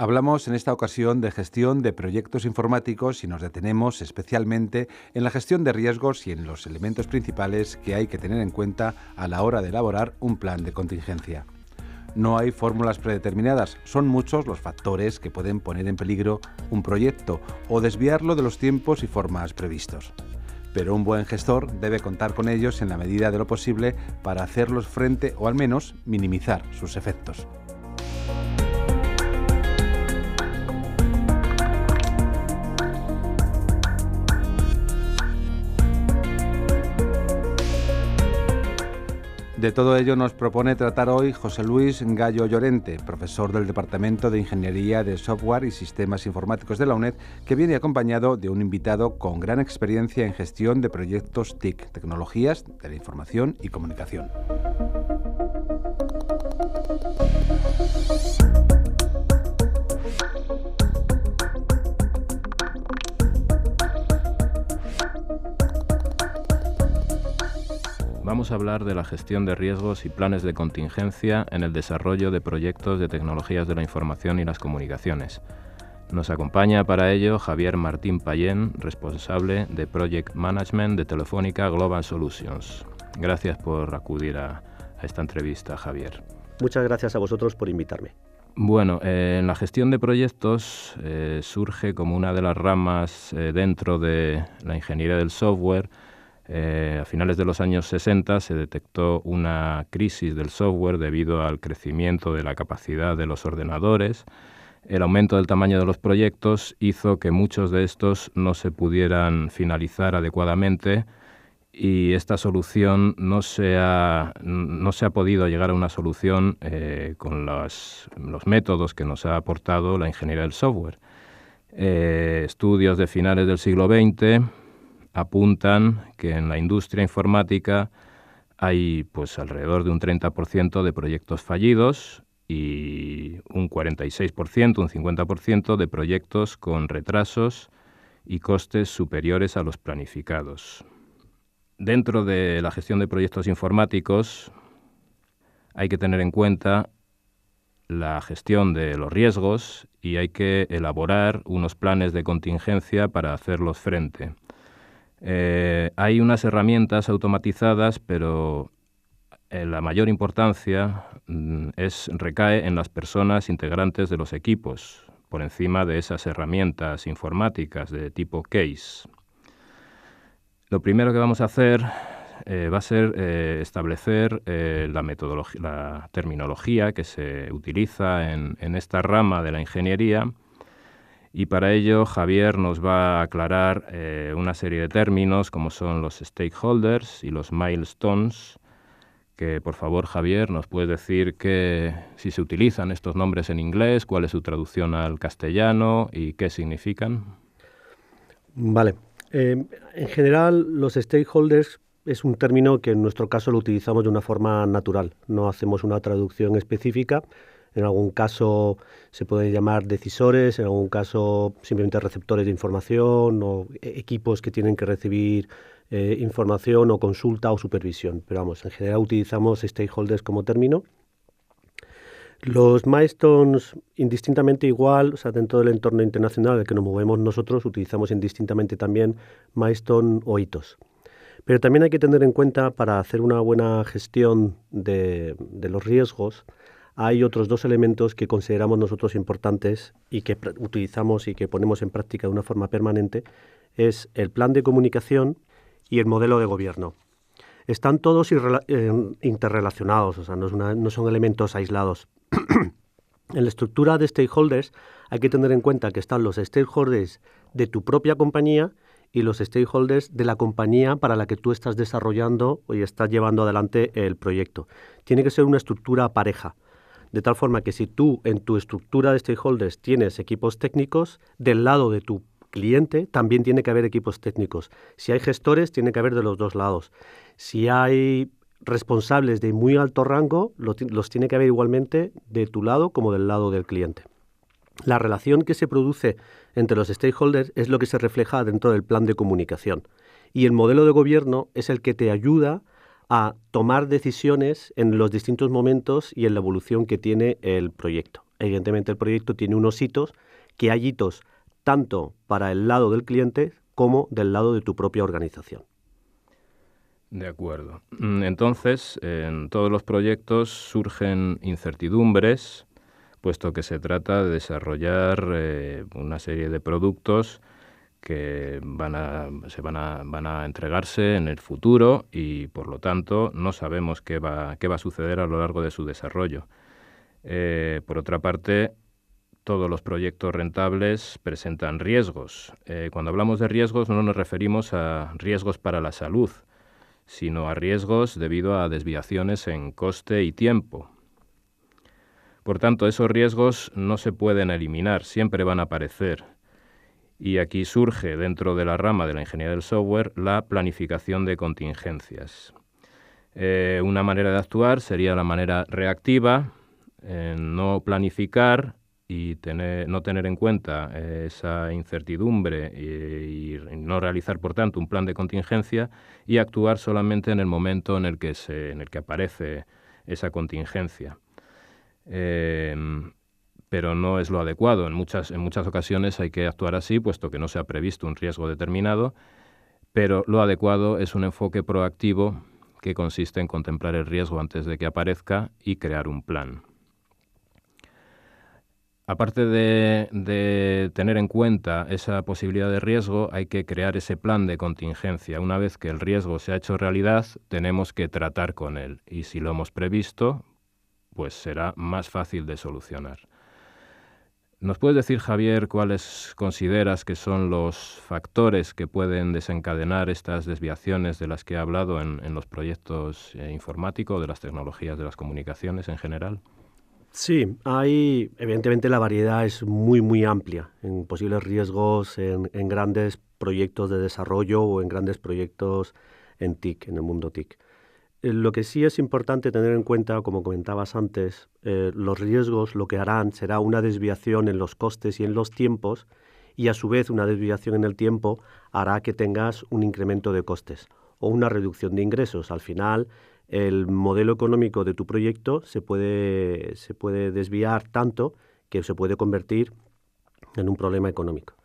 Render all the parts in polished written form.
Hablamos en esta ocasión de gestión de proyectos informáticos y nos detenemos especialmente en la gestión de riesgos y en los elementos principales que hay que tener en cuenta a la hora de elaborar un plan de contingencia. No hay fórmulas predeterminadas, son muchos los factores que pueden poner en peligro un proyecto o desviarlo de los tiempos y formas previstos. Pero un buen gestor debe contar con ellos en la medida de lo posible para hacerlos frente o al menos minimizar sus efectos. De todo ello nos propone tratar hoy José Luis Gallo Llorente, profesor del Departamento de Ingeniería de Software y Sistemas Informáticos de la UNED, que viene acompañado de un invitado con gran experiencia en gestión de proyectos TIC, Tecnologías de la Información y Comunicación. Vamos a hablar de la gestión de riesgos y planes de contingencia en el desarrollo de proyectos de tecnologías de la información y las comunicaciones. Nos acompaña para ello Javier Martín Payén, responsable de Project Management de Telefónica Global Solutions. Gracias por acudir a esta entrevista, Javier. Muchas gracias a vosotros por invitarme. Bueno, en la gestión de proyectos surge como una de las ramas dentro de la ingeniería del software. A finales de los años 60 se detectó una crisis del software debido al crecimiento de la capacidad de los ordenadores. El aumento del tamaño de los proyectos hizo que muchos de estos no se pudieran finalizar adecuadamente y esta solución no se ha podido llegar a una solución con los métodos que nos ha aportado la ingeniería del software. Estudios de finales del siglo XX apuntan que en la industria informática hay alrededor de un 30% de proyectos fallidos y un 46%, un 50% de proyectos con retrasos y costes superiores a los planificados. Dentro de la gestión de proyectos informáticos hay que tener en cuenta la gestión de los riesgos y hay que elaborar unos planes de contingencia para hacerlos frente. Hay unas herramientas automatizadas, pero la mayor importancia recae en las personas integrantes de los equipos, por encima de esas herramientas informáticas de tipo case. Lo primero que vamos a hacer va a ser establecer la terminología que se utiliza en esta rama de la ingeniería. Y para ello Javier nos va a aclarar una serie de términos como son los stakeholders y los milestones, que por favor Javier nos puedes decir si se utilizan estos nombres en inglés, cuál es su traducción al castellano y qué significan. Vale. En general los stakeholders es un término que en nuestro caso lo utilizamos de una forma natural, no hacemos una traducción específica. En algún caso se pueden llamar decisores, en algún caso simplemente receptores de información o equipos que tienen que recibir información o consulta o supervisión. Pero vamos, en general utilizamos stakeholders como término. Los milestones, indistintamente igual, dentro del entorno internacional en el que nos movemos nosotros, utilizamos indistintamente también milestone o hitos. Pero también hay que tener en cuenta, para hacer una buena gestión de los riesgos, hay otros dos elementos que consideramos nosotros importantes y que utilizamos y que ponemos en práctica de una forma permanente, es el plan de comunicación y el modelo de gobierno. Están todos interrelacionados, no son elementos aislados. En la estructura de stakeholders hay que tener en cuenta que están los stakeholders de tu propia compañía y los stakeholders de la compañía para la que tú estás desarrollando y estás llevando adelante el proyecto. Tiene que ser una estructura pareja. De tal forma que si tú en tu estructura de stakeholders tienes equipos técnicos, del lado de tu cliente también tiene que haber equipos técnicos. Si hay gestores, tiene que haber de los dos lados. Si hay responsables de muy alto rango, los tiene que haber igualmente de tu lado como del lado del cliente. La relación que se produce entre los stakeholders es lo que se refleja dentro del plan de comunicación. Y el modelo de gobierno es el que te ayuda a tomar decisiones en los distintos momentos y en la evolución que tiene el proyecto. evidentemente el proyecto tiene unos hitos, que hay hitos tanto para el lado del cliente como del lado de tu propia organización. De acuerdo. Entonces, en todos los proyectos surgen incertidumbres, puesto que se trata de desarrollar una serie de productos que van a entregarse en el futuro y, por lo tanto, no sabemos qué va a suceder a lo largo de su desarrollo. Por otra parte, todos los proyectos rentables presentan riesgos. Cuando hablamos de riesgos no nos referimos a riesgos para la salud, sino a riesgos debido a desviaciones en coste y tiempo. Por tanto, esos riesgos no se pueden eliminar, siempre van a aparecer. Y aquí surge, dentro de la rama de la ingeniería del software, la planificación de contingencias. Una manera de actuar sería la manera reactiva, no planificar y no tener en cuenta esa incertidumbre y no realizar, por tanto, un plan de contingencia y actuar solamente en el momento en el que aparece esa contingencia. Pero no es lo adecuado. En muchas ocasiones hay que actuar así, puesto que no se ha previsto un riesgo determinado, pero lo adecuado es un enfoque proactivo que consiste en contemplar el riesgo antes de que aparezca y crear un plan. Aparte de tener en cuenta esa posibilidad de riesgo, hay que crear ese plan de contingencia. Una vez que el riesgo se ha hecho realidad, tenemos que tratar con él. Y si lo hemos previsto, pues será más fácil de solucionar. ¿Nos puedes decir, Javier, cuáles consideras que son los factores que pueden desencadenar estas desviaciones de las que he hablado en los proyectos informáticos, de las tecnologías de las comunicaciones en general? Sí, evidentemente la variedad es muy amplia en posibles riesgos en grandes proyectos de desarrollo o en grandes proyectos en TIC, en el mundo TIC. Lo que sí es importante tener en cuenta, como comentabas antes, los riesgos lo que harán será una desviación en los costes y en los tiempos, y a su vez una desviación en el tiempo hará que tengas un incremento de costes o una reducción de ingresos. Al final, el modelo económico de tu proyecto se puede desviar tanto que se puede convertir en un problema económico.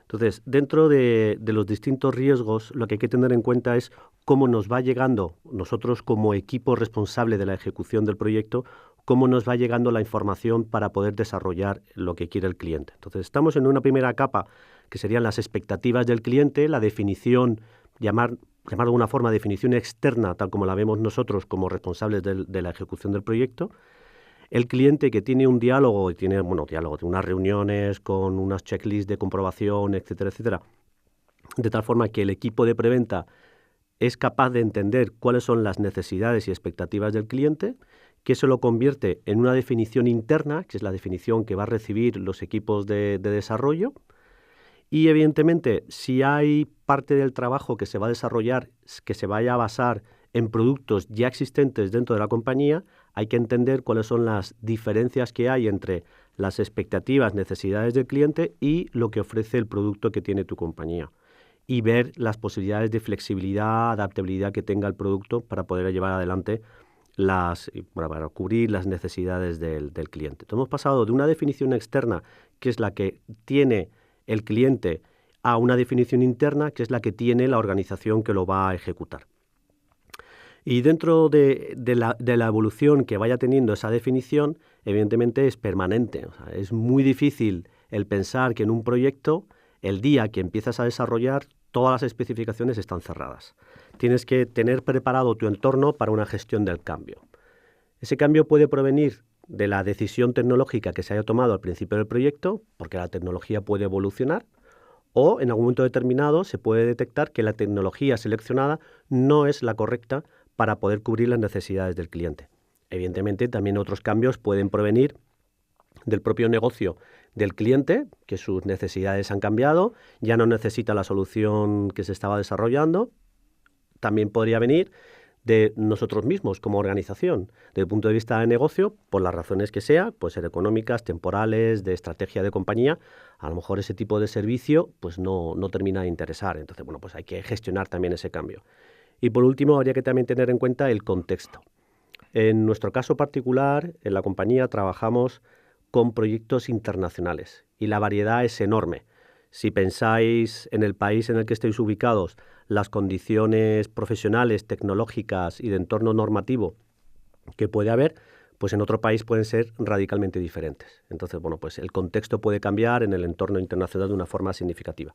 Entonces, dentro de los distintos riesgos, lo que hay que tener en cuenta es cómo nos va llegando, nosotros como equipo responsable de la ejecución del proyecto, cómo nos va llegando la información para poder desarrollar lo que quiere el cliente. Entonces, estamos en una primera capa que serían las expectativas del cliente, la definición, llamar de alguna forma definición externa, tal como la vemos nosotros como responsables de la ejecución del proyecto. El cliente que tiene un diálogo, tiene unas reuniones con unas checklists de comprobación, etcétera, de tal forma que el equipo de preventa es capaz de entender cuáles son las necesidades y expectativas del cliente, que eso lo convierte en una definición interna, que es la definición que va a recibir los equipos de desarrollo. Y evidentemente, si hay parte del trabajo que se va a desarrollar, que se vaya a basar en productos ya existentes dentro de la compañía, hay que entender cuáles son las diferencias que hay entre las expectativas, necesidades del cliente y lo que ofrece el producto que tiene tu compañía. Y ver las posibilidades de flexibilidad, adaptabilidad que tenga el producto para poder llevar adelante para cubrir las necesidades del cliente. Entonces, hemos pasado de una definición externa, que es la que tiene el cliente, a una definición interna, que es la que tiene la organización que lo va a ejecutar. Y dentro de la evolución que vaya teniendo esa definición, evidentemente es permanente. O sea, es muy difícil el pensar que en un proyecto, el día que empiezas a desarrollar, todas las especificaciones están cerradas. Tienes que tener preparado tu entorno para una gestión del cambio. Ese cambio puede provenir de la decisión tecnológica que se haya tomado al principio del proyecto, porque la tecnología puede evolucionar, o en algún momento determinado se puede detectar que la tecnología seleccionada no es la correcta para poder cubrir las necesidades del cliente. Evidentemente, también otros cambios pueden provenir del propio negocio del cliente, que sus necesidades han cambiado, ya no necesita la solución que se estaba desarrollando. También podría venir de nosotros mismos como organización, desde el punto de vista de negocio, por las razones que sea, puede ser económicas, temporales, de estrategia de compañía, a lo mejor ese tipo de servicio pues no termina de interesar. Entonces, pues hay que gestionar también ese cambio. Y por último, habría que también tener en cuenta el contexto. En nuestro caso particular, en la compañía trabajamos con proyectos internacionales y la variedad es enorme. Si pensáis en el país en el que estéis ubicados, las condiciones profesionales, tecnológicas y de entorno normativo que puede haber, pues en otro país pueden ser radicalmente diferentes. Entonces, bueno, pues el contexto puede cambiar en el entorno internacional de una forma significativa.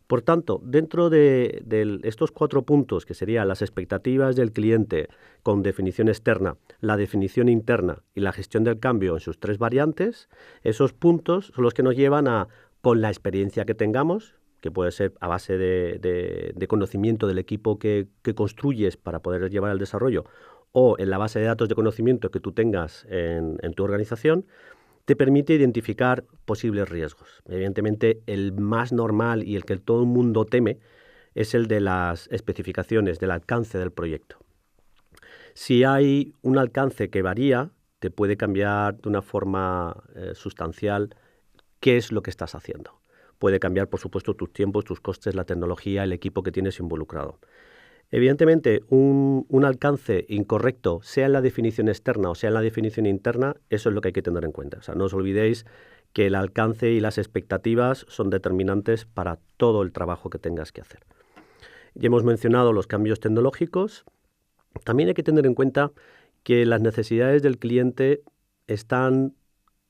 Por tanto, dentro de estos 4 puntos, que serían las expectativas del cliente con definición externa, la definición interna y la gestión del cambio en sus 3 variantes, esos puntos son los que nos llevan a, con la experiencia que tengamos, que puede ser a base de conocimiento del equipo que construyes para poder llevar el desarrollo, o en la base de datos de conocimiento que tú tengas en tu organización, te permite identificar posibles riesgos. Evidentemente, el más normal y el que todo el mundo teme es el de las especificaciones, del alcance del proyecto. Si hay un alcance que varía, te puede cambiar de una forma sustancial qué es lo que estás haciendo. Puede cambiar, por supuesto, tus tiempos, tus costes, la tecnología, el equipo que tienes involucrado. Evidentemente, un alcance incorrecto, sea en la definición externa o sea en la definición interna, eso es lo que hay que tener en cuenta. O sea, no os olvidéis que el alcance y las expectativas son determinantes para todo el trabajo que tengas que hacer. Ya hemos mencionado los cambios tecnológicos. También hay que tener en cuenta que las necesidades del cliente están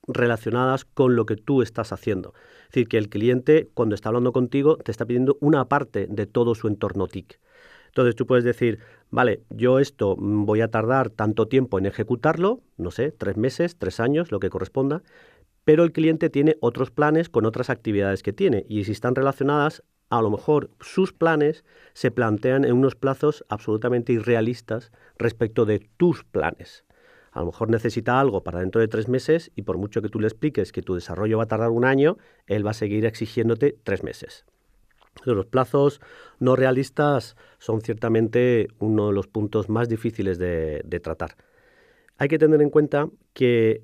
relacionadas con lo que tú estás haciendo. Es decir, que el cliente, cuando está hablando contigo, te está pidiendo una parte de todo su entorno TIC. Entonces tú puedes decir, vale, yo esto voy a tardar tanto tiempo en ejecutarlo, no sé, 3 meses, 3 años, lo que corresponda, pero el cliente tiene otros planes con otras actividades que tiene y si están relacionadas, a lo mejor sus planes se plantean en unos plazos absolutamente irrealistas respecto de tus planes. A lo mejor necesita algo para dentro de 3 meses y por mucho que tú le expliques que tu desarrollo va a tardar 1 año, él va a seguir exigiéndote 3 meses. Los plazos no realistas son ciertamente uno de los puntos más difíciles de tratar. Hay que tener en cuenta que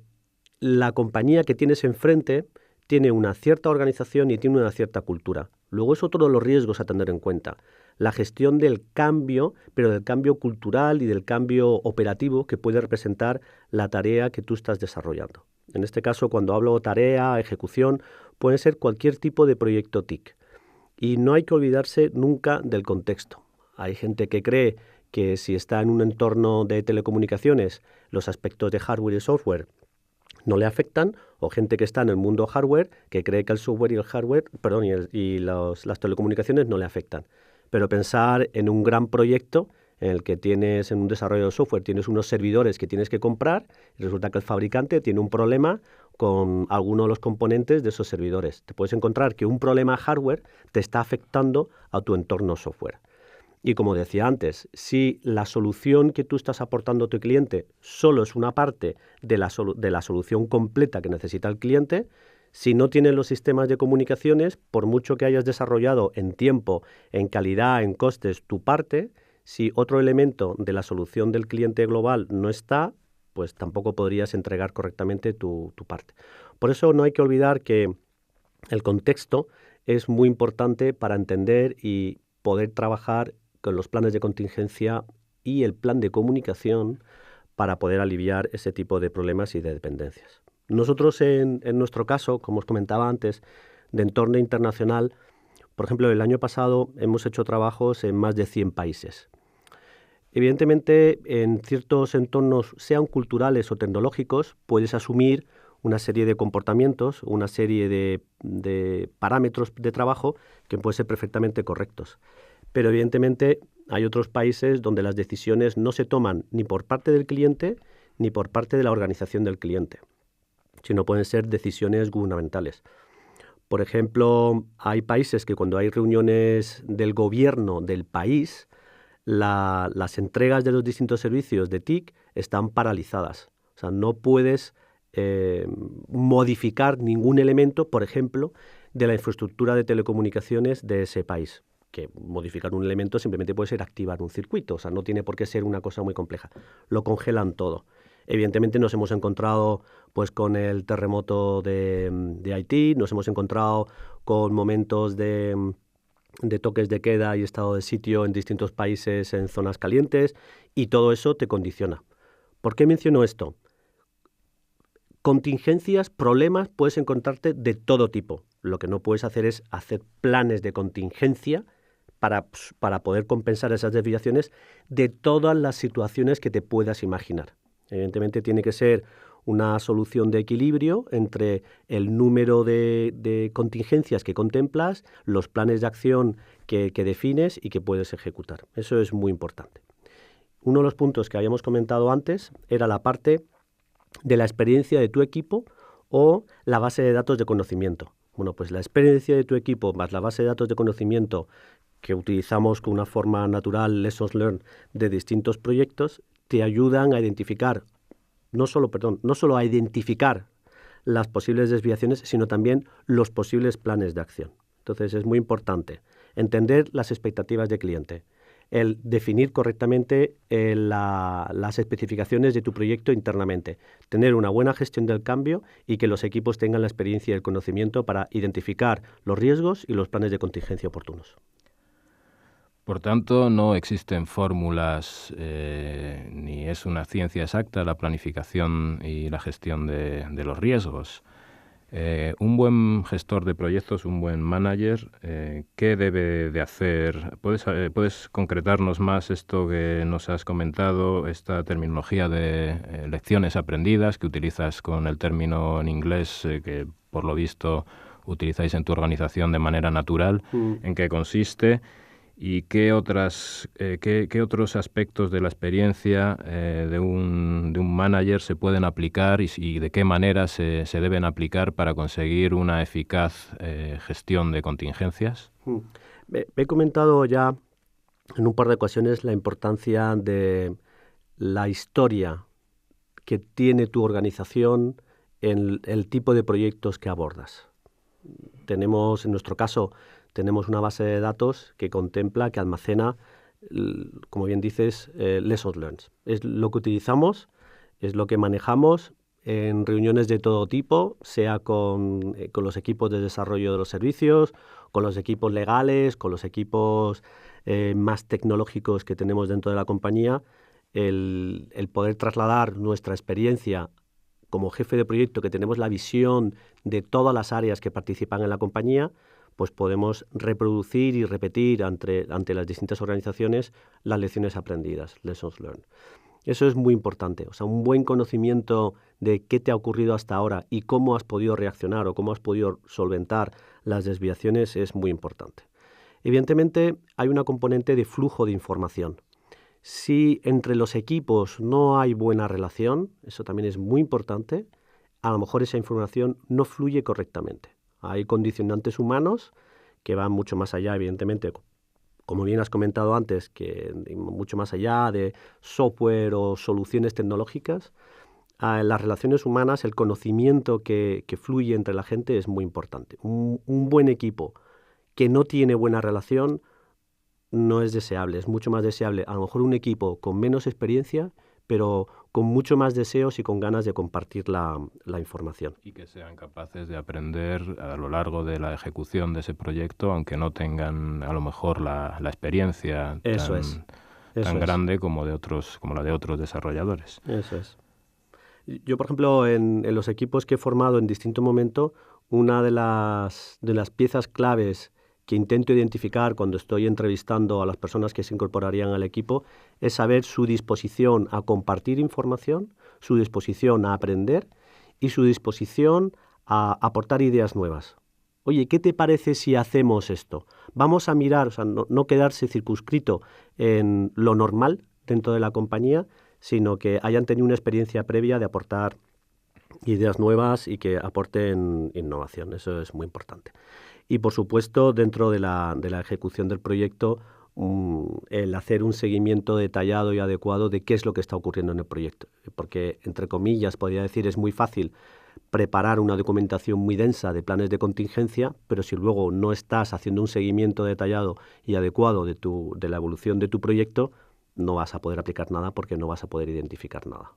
la compañía que tienes enfrente tiene una cierta organización y tiene una cierta cultura. Luego es otro de los riesgos a tener en cuenta. La gestión del cambio, pero del cambio cultural y del cambio operativo que puede representar la tarea que tú estás desarrollando. En este caso, cuando hablo tarea, ejecución, puede ser cualquier tipo de proyecto TIC. Y no hay que olvidarse nunca del contexto. Hay gente que cree que si está en un entorno de telecomunicaciones, los aspectos de hardware y software no le afectan, o gente que está en el mundo hardware que cree que el software y el hardware, las telecomunicaciones no le afectan. Pero pensar en un gran proyecto en el que tienes, en un desarrollo de software, tienes unos servidores que tienes que comprar y resulta que el fabricante tiene un problema con alguno de los componentes de esos servidores. Te puedes encontrar que un problema hardware te está afectando a tu entorno software. Y como decía antes, si la solución que tú estás aportando a tu cliente solo es una parte de la solución completa que necesita el cliente, si no tienes los sistemas de comunicaciones, por mucho que hayas desarrollado en tiempo, en calidad, en costes tu parte, si otro elemento de la solución del cliente global no está, pues tampoco podrías entregar correctamente tu parte. Por eso no hay que olvidar que el contexto es muy importante para entender y poder trabajar con los planes de contingencia y el plan de comunicación para poder aliviar ese tipo de problemas y de dependencias. Nosotros en nuestro caso, como os comentaba antes, de entorno internacional, por ejemplo, el año pasado hemos hecho trabajos en más de 100 países. Evidentemente, en ciertos entornos, sean culturales o tecnológicos, puedes asumir una serie de comportamientos, una serie de parámetros de trabajo que pueden ser perfectamente correctos. Pero evidentemente hay otros países donde las decisiones no se toman ni por parte del cliente ni por parte de la organización del cliente, sino pueden ser decisiones gubernamentales. Por ejemplo, hay países que cuando hay reuniones del gobierno del país, las entregas de los distintos servicios de TIC están paralizadas. O sea, no puedes modificar ningún elemento, por ejemplo, de la infraestructura de telecomunicaciones de ese país. Que modificar un elemento simplemente puede ser activar un circuito, o sea, no tiene por qué ser una cosa muy compleja. Lo congelan todo. Evidentemente nos hemos encontrado pues con el terremoto de Haití, nos hemos encontrado con momentos de toques de queda y estado de sitio en distintos países en zonas calientes y todo eso te condiciona. ¿Por qué menciono esto? Contingencias, problemas, puedes encontrarte de todo tipo. Lo que no puedes hacer es hacer planes de contingencia para poder compensar esas desviaciones de todas las situaciones que te puedas imaginar. Evidentemente tiene que ser una solución de equilibrio entre el número de contingencias que contemplas, los planes de acción que defines y que puedes ejecutar. Eso es muy importante. Uno de los puntos que habíamos comentado antes era la parte de la experiencia de tu equipo o la base de datos de conocimiento. Bueno, pues la experiencia de tu equipo más la base de datos de conocimiento que utilizamos con una forma natural, lessons learned, de distintos proyectos, te ayudan a identificar, no solo a identificar las posibles desviaciones, sino también los posibles planes de acción. Entonces es muy importante entender las expectativas del cliente, el definir correctamente las especificaciones de tu proyecto internamente, tener una buena gestión del cambio y que los equipos tengan la experiencia y el conocimiento para identificar los riesgos y los planes de contingencia oportunos. Por tanto, no existen fórmulas ni es una ciencia exacta la planificación y la gestión de los riesgos. Un buen gestor de proyectos, un buen manager, ¿qué debe de hacer? ¿Puedes concretarnos más esto que nos has comentado, esta terminología de lecciones aprendidas que utilizas con el término en inglés que por lo visto utilizáis en tu organización de manera natural? ¿En qué consiste? ¿Y qué otros aspectos de la experiencia de un manager se pueden aplicar y de qué manera se deben aplicar para conseguir una eficaz gestión de contingencias? He comentado ya en un par de ocasiones la importancia de la historia que tiene tu organización en el tipo de proyectos que abordas. En nuestro caso, tenemos una base de datos que contempla, que almacena, como bien dices, lessons learned. Es lo que utilizamos, es lo que manejamos en reuniones de todo tipo, sea con los equipos de desarrollo de los servicios, con los equipos legales, con los equipos más tecnológicos que tenemos dentro de la compañía, el poder trasladar nuestra experiencia como jefe de proyecto, que tenemos la visión de todas las áreas que participan en la compañía, pues podemos reproducir y repetir ante las distintas organizaciones las lecciones aprendidas, lessons learned. Eso es muy importante, o sea, un buen conocimiento de qué te ha ocurrido hasta ahora y cómo has podido reaccionar o cómo has podido solventar las desviaciones es muy importante. Evidentemente, hay una componente de flujo de información. Si entre los equipos no hay buena relación, eso también es muy importante, a lo mejor esa información no fluye correctamente. Hay condicionantes humanos que van mucho más allá, evidentemente, como bien has comentado antes, que mucho más allá de software o soluciones tecnológicas. En las relaciones humanas, el conocimiento que fluye entre la gente es muy importante. Un buen equipo que no tiene buena relación no es deseable, es mucho más deseable a lo mejor un equipo con menos experiencia, pero con mucho más deseos y con ganas de compartir la información. Y que sean capaces de aprender a lo largo de la ejecución de ese proyecto, aunque no tengan a lo mejor la experiencia tan grande como la de otros desarrolladores. Eso es. Yo, por ejemplo, en los equipos que he formado en distinto momento, una de las piezas claves que intento identificar cuando estoy entrevistando a las personas que se incorporarían al equipo es saber su disposición a compartir información, su disposición a aprender y su disposición a aportar ideas nuevas. Oye, ¿qué te parece si hacemos esto? Vamos a mirar, o sea, no quedarse circunscrito en lo normal dentro de la compañía, sino que hayan tenido una experiencia previa de aportar ideas nuevas y que aporten innovación. Eso es muy importante. Y, por supuesto, dentro de la ejecución del proyecto, el hacer un seguimiento detallado y adecuado de qué es lo que está ocurriendo en el proyecto. Porque, entre comillas, podría decir, es muy fácil preparar una documentación muy densa de planes de contingencia, pero si luego no estás haciendo un seguimiento detallado y adecuado de la evolución de tu proyecto, no vas a poder aplicar nada porque no vas a poder identificar nada.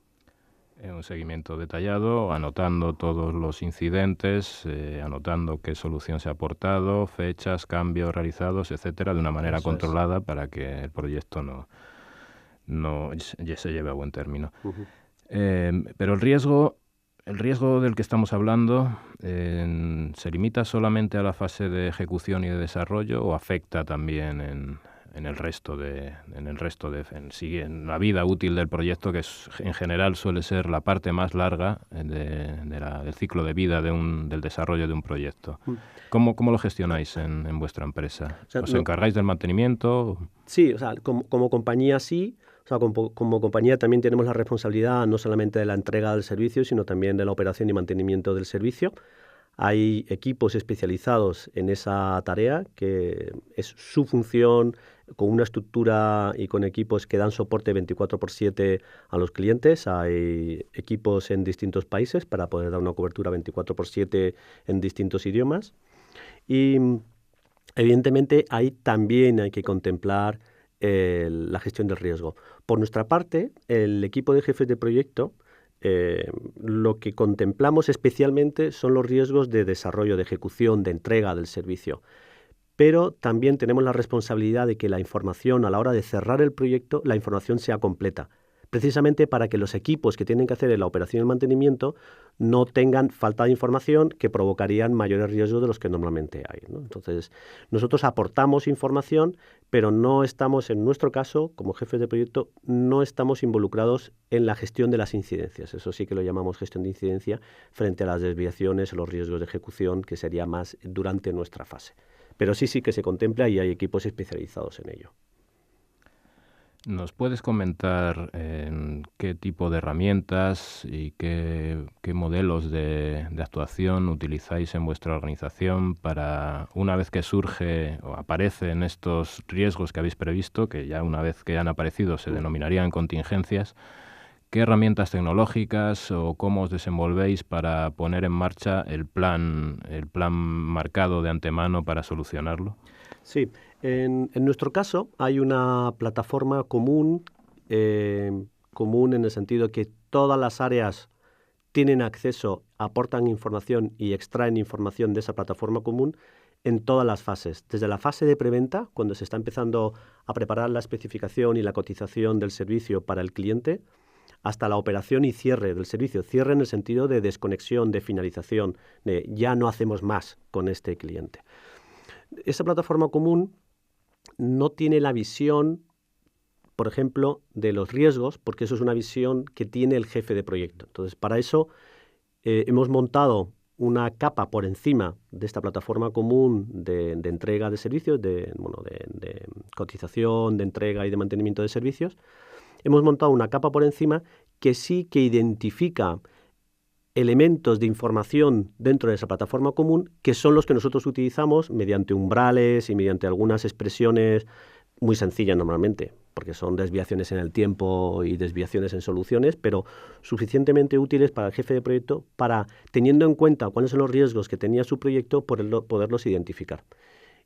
Un seguimiento detallado, anotando todos los incidentes, anotando qué solución se ha aportado, fechas, cambios realizados, etcétera, de una manera controlada para que el proyecto no se lleve a buen término. Pero el riesgo el riesgo del que estamos hablando se limita solamente a la fase de ejecución y de desarrollo o afecta también en la vida útil del proyecto, que en general suele ser la parte más larga del ciclo de vida del desarrollo de un proyecto. ¿Cómo lo gestionáis en vuestra empresa? O sea, ¿Os encargáis del mantenimiento? Sí, o sea, como compañía sí. O sea, como compañía también tenemos la responsabilidad no solamente de la entrega del servicio, sino también de la operación y mantenimiento del servicio. Hay equipos especializados en esa tarea, que es su función, con una estructura y con equipos que dan soporte 24/7 a los clientes. Hay equipos en distintos países para poder dar una cobertura 24/7 en distintos idiomas. Y evidentemente ahí también hay que contemplar la gestión del riesgo. Por nuestra parte, el equipo de jefes de proyecto, lo que contemplamos especialmente son los riesgos de desarrollo, de ejecución, de entrega del servicio. Pero también tenemos la responsabilidad de que la información, a la hora de cerrar el proyecto, la información sea completa, precisamente para que los equipos que tienen que hacer la operación y el mantenimiento no tengan falta de información que provocarían mayores riesgos de los que normalmente hay, ¿no? Entonces, nosotros aportamos información, pero no estamos, en nuestro caso, como jefes de proyecto, no estamos involucrados en la gestión de las incidencias. Eso sí que lo llamamos gestión de incidencia frente a las desviaciones o los riesgos de ejecución, que sería más durante nuestra fase. Pero sí que se contempla y hay equipos especializados en ello. ¿Nos puedes comentar qué tipo de herramientas y qué modelos de actuación utilizáis en vuestra organización para, una vez que surge o aparecen estos riesgos que habéis previsto, que ya una vez que han aparecido se denominarían contingencias, qué herramientas tecnológicas o cómo os desenvolvéis para poner en marcha el plan marcado de antemano para solucionarlo? Sí, en nuestro caso hay una plataforma común en el sentido que todas las áreas tienen acceso, aportan información y extraen información de esa plataforma común en todas las fases. Desde la fase de preventa, cuando se está empezando a preparar la especificación y la cotización del servicio para el cliente, hasta la operación y cierre del servicio. Cierre en el sentido de desconexión, de finalización, de ya no hacemos más con este cliente. Esa plataforma común no tiene la visión, por ejemplo, de los riesgos, porque eso es una visión que tiene el jefe de proyecto. Entonces, para eso hemos montado una capa por encima de esta plataforma común de entrega de servicios, de cotización, de entrega y de mantenimiento de servicios. Hemos montado una capa por encima que sí que identifica elementos de información dentro de esa plataforma común, que son los que nosotros utilizamos mediante umbrales y mediante algunas expresiones muy sencillas normalmente, porque son desviaciones en el tiempo y desviaciones en soluciones, pero suficientemente útiles para el jefe de proyecto para, teniendo en cuenta cuáles son los riesgos que tenía su proyecto, poderlos identificar.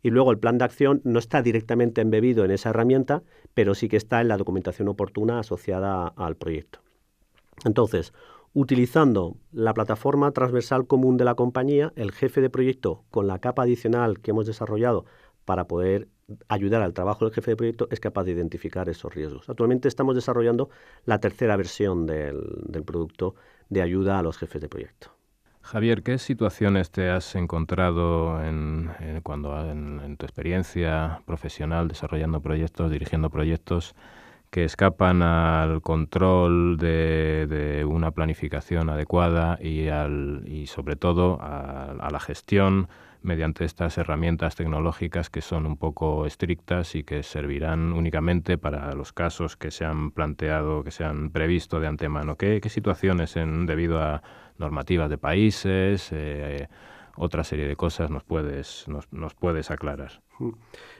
Y luego el plan de acción no está directamente embebido en esa herramienta, pero sí que está en la documentación oportuna asociada al proyecto. Entonces, utilizando la plataforma transversal común de la compañía, el jefe de proyecto, con la capa adicional que hemos desarrollado para poder ayudar al trabajo del jefe de proyecto, es capaz de identificar esos riesgos. Actualmente estamos desarrollando la tercera versión del producto de ayuda a los jefes de proyecto. Javier, ¿qué situaciones te has encontrado en tu experiencia profesional desarrollando proyectos, dirigiendo proyectos, que escapan al control de una planificación adecuada y sobre todo a la gestión mediante estas herramientas tecnológicas que son un poco estrictas y que servirán únicamente para los casos que se han planteado, que se han previsto de antemano? ¿Qué situaciones debido a normativas de países, otra serie de cosas nos puedes aclarar?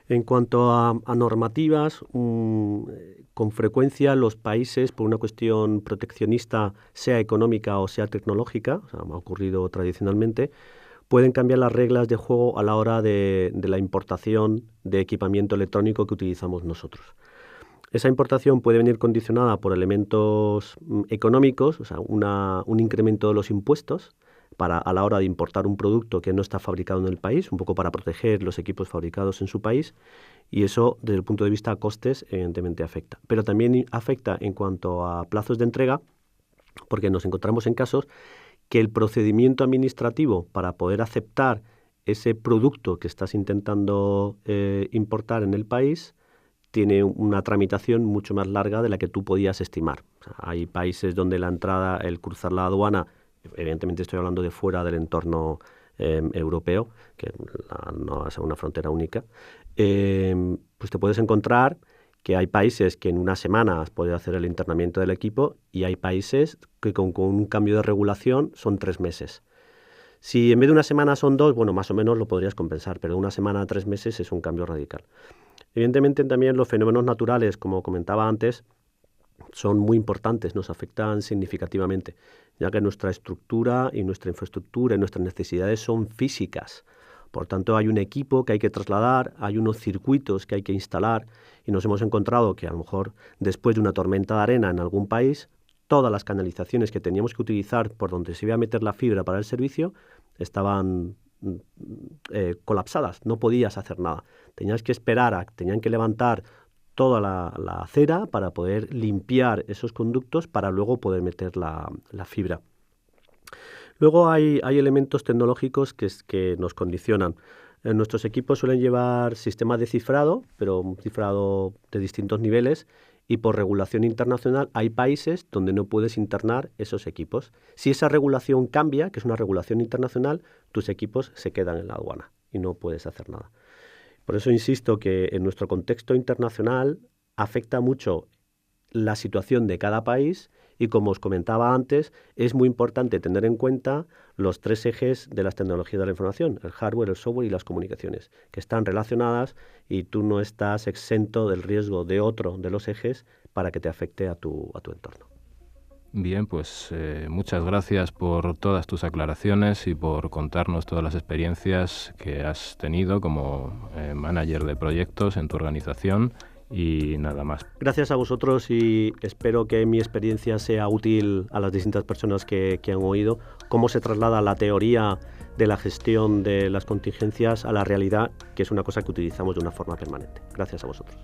En cuanto a normativas, con frecuencia los países, por una cuestión proteccionista, sea económica o sea tecnológica, o sea, ha ocurrido tradicionalmente, pueden cambiar las reglas de juego a la hora de la importación de equipamiento electrónico que utilizamos nosotros. Esa importación puede venir condicionada por elementos económicos, o sea, un incremento de los impuestos a la hora de importar un producto que no está fabricado en el país, un poco para proteger los equipos fabricados en su país, y eso, desde el punto de vista de costes, evidentemente afecta. Pero también afecta en cuanto a plazos de entrega, porque nos encontramos en casos que el procedimiento administrativo para poder aceptar ese producto que estás intentando importar en el país tiene una tramitación mucho más larga de la que tú podías estimar. O sea, hay países donde la entrada, el cruzar la aduana, evidentemente estoy hablando de fuera del entorno europeo, que no es una frontera única, pues te puedes encontrar que hay países que en una semana has podido hacer el internamiento del equipo y hay países que con un cambio de regulación son 3 meses. Si en vez de una semana son 2, bueno, más o menos lo podrías compensar, pero de una semana a 3 meses es un cambio radical. Evidentemente también los fenómenos naturales, como comentaba antes, son muy importantes, nos afectan significativamente, ya que nuestra estructura y nuestra infraestructura y nuestras necesidades son físicas. Por tanto, hay un equipo que hay que trasladar, hay unos circuitos que hay que instalar y nos hemos encontrado que a lo mejor después de una tormenta de arena en algún país, todas las canalizaciones que teníamos que utilizar por donde se iba a meter la fibra para el servicio estaban colapsadas, no podías hacer nada. Tenías que esperar, tenían que levantar toda la acera para poder limpiar esos conductos para luego poder meter la fibra. Luego hay elementos tecnológicos que nos condicionan. Nuestros equipos suelen llevar sistemas de cifrado, pero un cifrado de distintos niveles, y por regulación internacional hay países donde no puedes internar esos equipos. Si esa regulación cambia, que es una regulación internacional, tus equipos se quedan en la aduana y no puedes hacer nada. Por eso insisto que en nuestro contexto internacional afecta mucho la situación de cada país y, como os comentaba antes, es muy importante tener en cuenta los 3 ejes de las tecnologías de la información, el hardware, el software y las comunicaciones, que están relacionadas y tú no estás exento del riesgo de otro de los ejes para que te afecte a tu entorno. Bien, pues muchas gracias por todas tus aclaraciones y por contarnos todas las experiencias que has tenido como manager de proyectos en tu organización. Y nada más. Gracias a vosotros y espero que mi experiencia sea útil a las distintas personas que han oído cómo se traslada la teoría de la gestión de las contingencias a la realidad, que es una cosa que utilizamos de una forma permanente. Gracias a vosotros.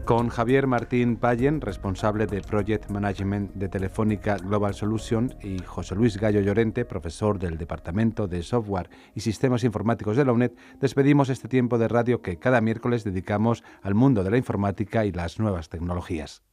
Con Javier Martín Pallen, responsable de Project Management de Telefónica Global Solution, y José Luis Gallo Llorente, profesor del Departamento de Software y Sistemas Informáticos de la UNED, despedimos este tiempo de radio que cada miércoles dedicamos al mundo de la informática y las nuevas tecnologías.